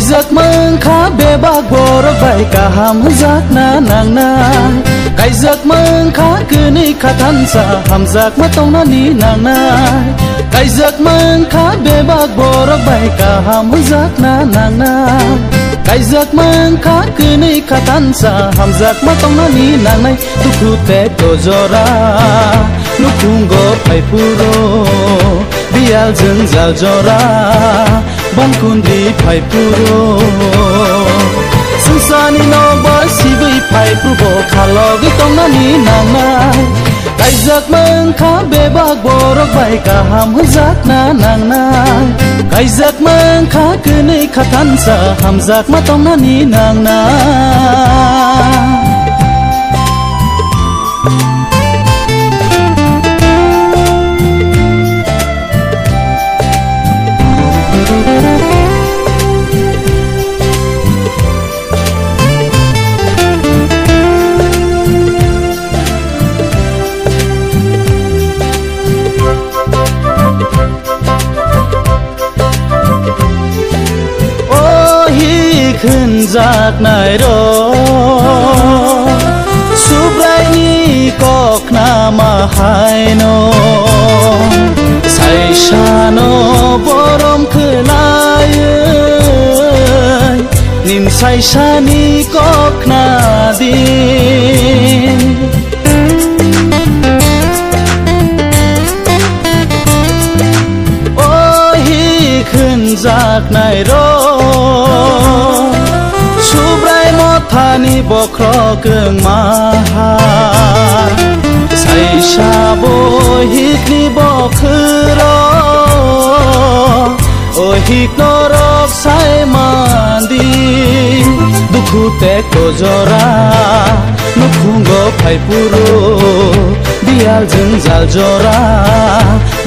giấc mơ khá bê bác bồ rắc vậy cả hàm giác na nàng na cái giấc mơ khá cứ ni khá thân sa hàm giác mất tông na ni nàng na cái giấc mơ khá bê bác bồ rắc vậy cả hàm giác na nàng na cái giấc mơ khá cứ ni khá thân sa hàm giác mất tông na ni nàng này tu khu te to jora nu khung go phai puro bial jeng zal jora ban kundi phai puro sungsani no boy si vui phai puro khalo gi tong na ni nang na kai giấc mơ khá bê bác bồ rắc vậy cả hàm giác na nang na kai giấc mơ khá cứ ni khá thân sa hàm giác mất tong na ni nang naขึ้นจากไหนรอสุบไรนี้ก็ขนามาหายโนใส่ชาโนบรมคือลายนิมใส่ชานี้ก็ขนาดีโอ้ยขึ้นจากไหนรอธานีบอกครอเกิงมาหาใส่ชาโบฮิกนี่บอกคือรอโอฮิกนรกใส่มันดีดุคูเตโกจอรานุคุงก็ไพปูโรบิอาลจึงจัลจอรา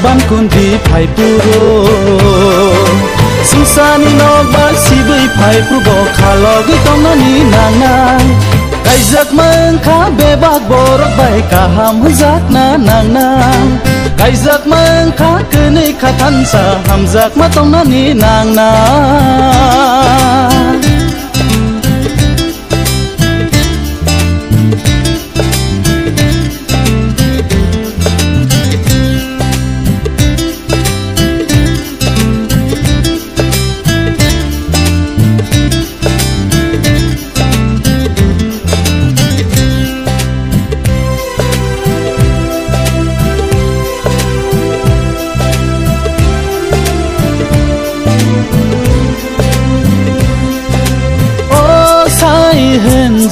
บันคุนดีไพปูโรสุสานีนอกบ้านสีบุยไผ่ปรุบขาลอกิตองนานีนางนายไก่จักมังขาเบบากบรักใบกะหามจักนานางนายไก่จักมังขาคืนนี้ขาทันสาหามจักมาตองนานีนางนาย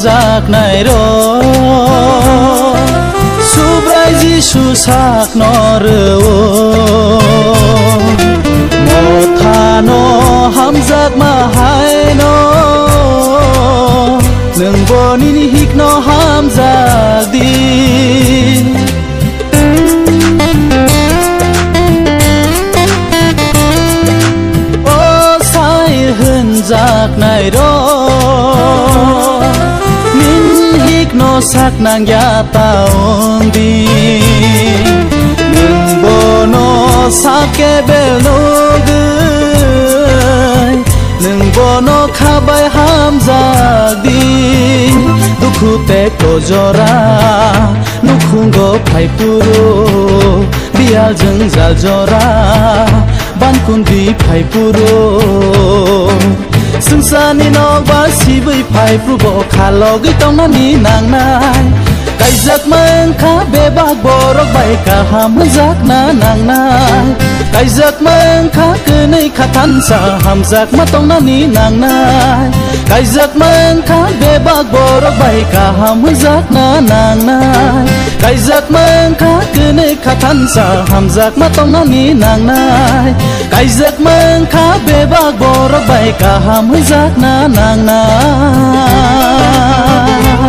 จากไหนรอสุบไรจิสุสักนอเรโอโมทานอหัมจากมาหายนอหนึ่งบนินฮิกนอหัมจากดีโอ้สายหืนจากไหนรอโนสักนางยาตาองดีหนึ่งโบโนสักเกเบลโนกุยหนึ่งโบโนข้าใบหามจากดีดุคูเตโกจอรานุคุงก็ไพปูโรบิอาลจึงจัลจอราบันคุนดีไพปูโรสุสานีนอกบ้านสีบุยไผ่ปรุบขาลอกิตองนานีนางนายไก่จักมังขาเบบากบรักใบกะหามจักนานางนายไก่จักมังขาคือในขาทันสาหามจักมาตองนานีนางนายไก่จักมังขาเบบากบรักใบกะหามจักนานางนายไก่จักมังขาคือในขาทันสาหามจักมาตองนานีนางนายไก่จักมังขาเบบากบรักใบกะหามจักนานางนาย